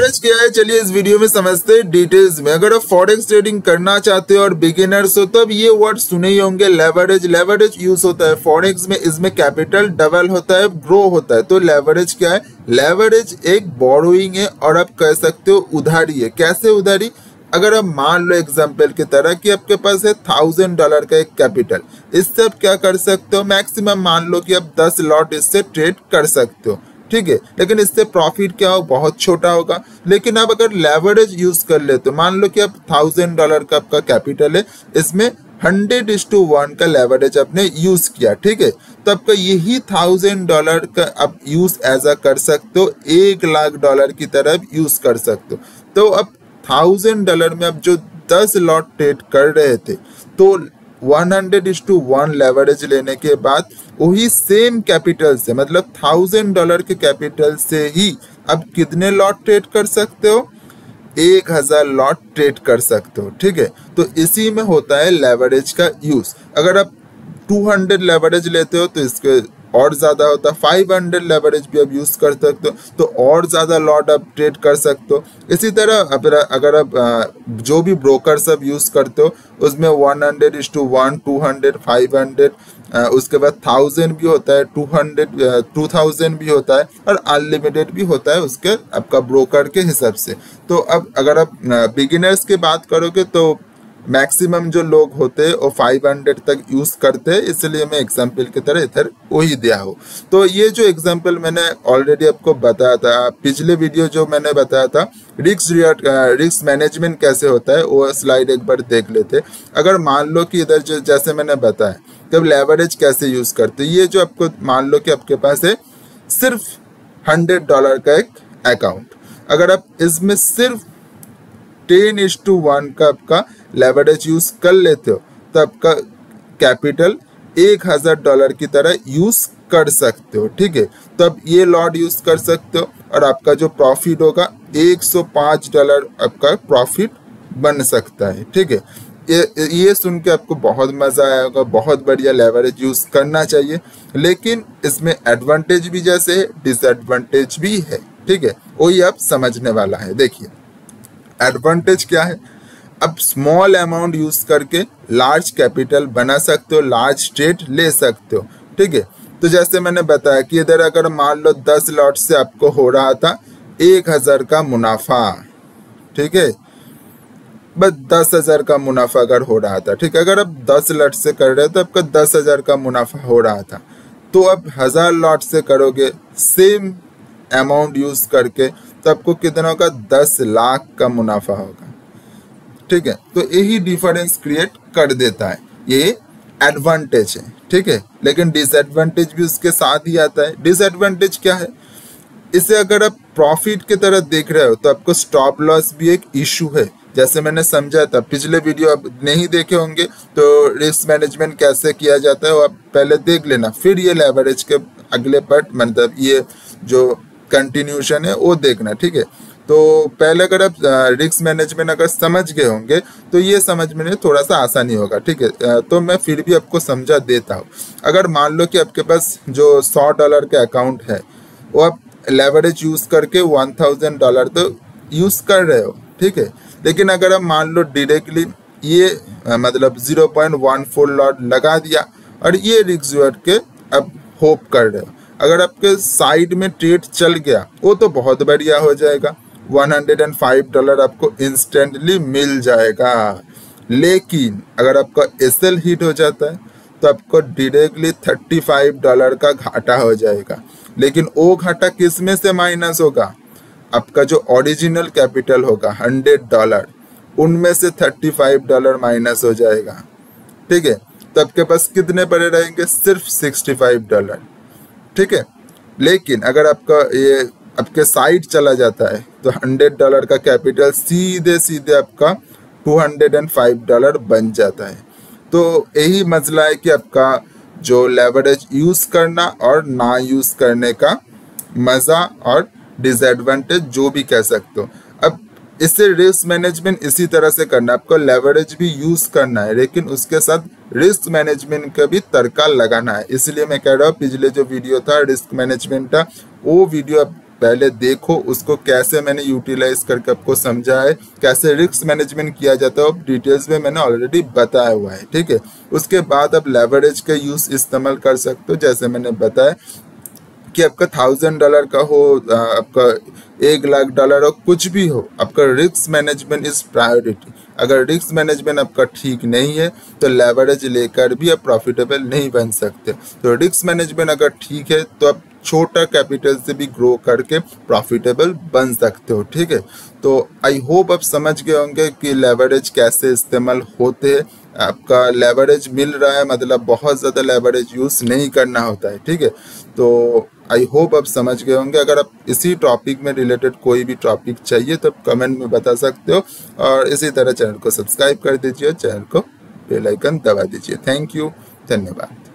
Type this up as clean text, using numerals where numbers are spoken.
Leverage क्या है, चलिए इस वीडियो में समझते हैं डिटेल्स में। अगर आप फॉरेक्स ट्रेडिंग करना चाहते हो और बिगिनर्स हो तो अब ये वर्ड सुने ही होंगे, लेवरेज। लेवरेज यूज होता है फॉरेक्स में, इसमें कैपिटल डबल होता है, ग्रो होता है। तो लेवरेज क्या है? लेवरेज एक बोरोइंग है और आप कह सकते हो उधारी है। कैसे उधारी? अगर आप मान लो एग्जाम्पल की तरह कि आपके पास है $1000 का एक कैपिटल, इससे आप क्या कर सकते हो, मैक्सिमम मान लो कि आप 10 लॉट इससे ट्रेड कर सकते हो, ठीक है। लेकिन इससे प्रॉफिट क्या हो, बहुत छोटा होगा। लेकिन आप अगर लेवरेज यूज कर ले तो मान लो कि आप $1000 का आपका कैपिटल है, इसमें 100:1 का लेवरेज आपने यूज किया, ठीक है। तो आपका यही $1000 का आप यूज एज अ कर सकते हो, $1,00,000 की तरह यूज कर सकते हो। तो अब $1000 में आप जो 10 लॉट ट्रेड कर रहे थे, तो 100:1 लेवरेज लेने के बाद वही सेम कैपिटल से, मतलब $1000 के कैपिटल से ही अब कितने लॉट ट्रेड कर सकते हो? 1000 लॉट ट्रेड कर सकते हो, ठीक है। तो इसी में होता है लेवरेज का यूज। अगर आप 200 लेवरेज लेते हो तो इसके और ज़्यादा होता है, 500 लेवरेज भी आप यूज़ कर सकते हो तो और ज़्यादा लॉट आप ट्रेड कर सकते हो। इसी तरह अगर आप जो भी ब्रोकर्स आप यूज़ करते हो उसमें 100:1, 200, 500, उसके बाद 1000 भी होता है, 2000 भी होता है और अनलिमिटेड भी होता है उसके आपका ब्रोकर के हिसाब से। तो अब अगर आप बिगिनर्स की बात करोगे तो मैक्सिमम जो लोग होते हैं वो 500 तक यूज करते हैं, इसलिए मैं एग्जाम्पल की तरह इधर वही दिया हूँ। तो ये जो एग्जाम्पल मैंने ऑलरेडी आपको बताया था, पिछले वीडियो जो मैंने बताया था रिस्क मैनेजमेंट कैसे होता है, वो स्लाइड एक बार देख लेते। अगर मान लो कि इधर जो जैसे मैंने बताया कि लेवरेज कैसे यूज करते, ये जो आपको मान लो कि आपके पास है सिर्फ $100 का एक अकाउंट, अगर आप इसमें सिर्फ 10:1 का आपका लेवरेज यूज कर लेते हो तो आपका कैपिटल $1000 की तरह यूज कर सकते हो, ठीक है। तो अब ये लॉट यूज कर सकते हो और आपका जो प्रॉफिट होगा $105 आपका प्रॉफिट बन सकता है, ठीक है। ये सुन के आपको बहुत मजा आया होगा, बहुत बढ़िया लेवरेज यूज करना चाहिए। लेकिन इसमें एडवांटेज भी जैसे है डिसएडवांटेज भी है, ठीक है। वही आप समझने वाला है। देखिए एडवांटेज क्या है, अब स्मॉल अमाउंट यूज करके लार्ज कैपिटल बना सकते हो, लार्ज ट्रेड ले सकते हो, ठीक है। तो जैसे मैंने बताया कि इधर अगर मान लो 10 लॉट से आपको हो रहा था 1000 का मुनाफा, ठीक है, बस 10,000 का मुनाफा अगर हो रहा था, ठीक है। अगर आप 10 लॉट से कर रहे हो तो आपका 10,000 का मुनाफा हो रहा था, तो अब 1000 लॉट से करोगे सेम अमाउंट यूज करके तो आपको कितना होगा? 10 लाख का मुनाफा होगा, ठीक है। तो यही डिफरेंस क्रिएट कर देता है, ये एडवांटेज है, ठीक है। लेकिन डिसएडवांटेज भी उसके साथ ही आता है। डिसएडवांटेज क्या है? इसे अगर आप प्रॉफिट की तरह देख रहे हो तो आपको स्टॉप लॉस भी एक इशू है, जैसे मैंने समझा था। पिछले वीडियो आप नहीं देखे होंगे तो रिस्क मैनेजमेंट कैसे किया जाता है वो आप पहले देख लेना, फिर ये लेवरेज के अगले पार्ट मतलब ये जो कंटिन्यूशन है वो देखना, ठीक है। तो पहले अगर आप रिस्क मैनेजमेंट अगर समझ गए होंगे तो ये समझ में थोड़ा सा आसानी होगा, ठीक है। तो मैं फिर भी आपको समझा देता हूँ। अगर मान लो कि आपके पास जो $100 के अकाउंट है वो आप लेवरेज यूज करके $1000 तो यूज कर रहे हो, ठीक है। लेकिन अगर आप मान लो डायरेक्टली ये मतलब 0.14 लॉट लगा दिया और ये रिस्क के अब होप कर रहे हो, अगर आपके साइड में ट्रेड चल गया वो तो बहुत बढ़िया हो जाएगा, $105 आपको इंस्टेंटली मिल जाएगा। लेकिन अगर आपका एसएल हिट हो जाता है तो आपको डायरेक्टली $35 का घाटा हो जाएगा। लेकिन वो घाटा किस में से माइनस होगा? आपका जो ओरिजिनल कैपिटल होगा $100, उनमें से $35 माइनस हो जाएगा, ठीक है। तो आपके पास कितने पड़े रहेंगे? सिर्फ $65, ठीक है। लेकिन अगर आपका ये आपके साइड चला जाता है तो $100 का कैपिटल सीधे सीधे आपका $205 बन जाता है। तो यही मसला है कि आपका जो लेवरेज यूज करना और ना यूज करने का मजा और डिसएडवांटेज जो भी कह सकते हो। अब इससे रिस्क मैनेजमेंट इसी तरह से करना है, आपको लेवरेज भी यूज करना है लेकिन उसके साथ रिस्क मैनेजमेंट का भी तड़का लगाना है। इसलिए मैं कह रहा हूँ पिछले जो वीडियो था रिस्क मैनेजमेंट का वो वीडियो आप पहले देखो उसको कैसे मैंने यूटिलाइज करके आपको समझा है, कैसे रिस्क मैनेजमेंट किया जाता है, डिटेल्स में मैंने ऑलरेडी बताया हुआ है, ठीक है। उसके बाद आप लेवरेज का यूज इस्तेमाल कर सकते हो, जैसे मैंने बताया कि आपका $1000 का हो, आपका $1,00,000 हो, कुछ भी हो, आपका रिस्क मैनेजमेंट इज प्रायोरिटी। अगर रिस्क मैनेजमेंट आपका ठीक नहीं है तो लेवरेज लेकर भी आप प्रॉफिटेबल नहीं बन सकते। तो रिस्क मैनेजमेंट अगर ठीक है तो आप छोटा कैपिटल से भी ग्रो करके प्रॉफिटेबल बन सकते हो, ठीक है। तो आई होप आप समझ गए होंगे कि लेवरेज कैसे इस्तेमाल होते हैं। आपका लेवरेज मिल रहा है मतलब बहुत ज़्यादा लेवरेज यूज़ नहीं करना होता है, ठीक है। तो आई होप आप समझ गए होंगे। अगर आप इसी टॉपिक में रिलेटेड कोई भी टॉपिक चाहिए तो आप कमेंट में बता सकते हो, और इसी तरह चैनल को सब्सक्राइब कर दीजिए, चैनल को बेल आइकन दबा दीजिए। थैंक यू, धन्यवाद।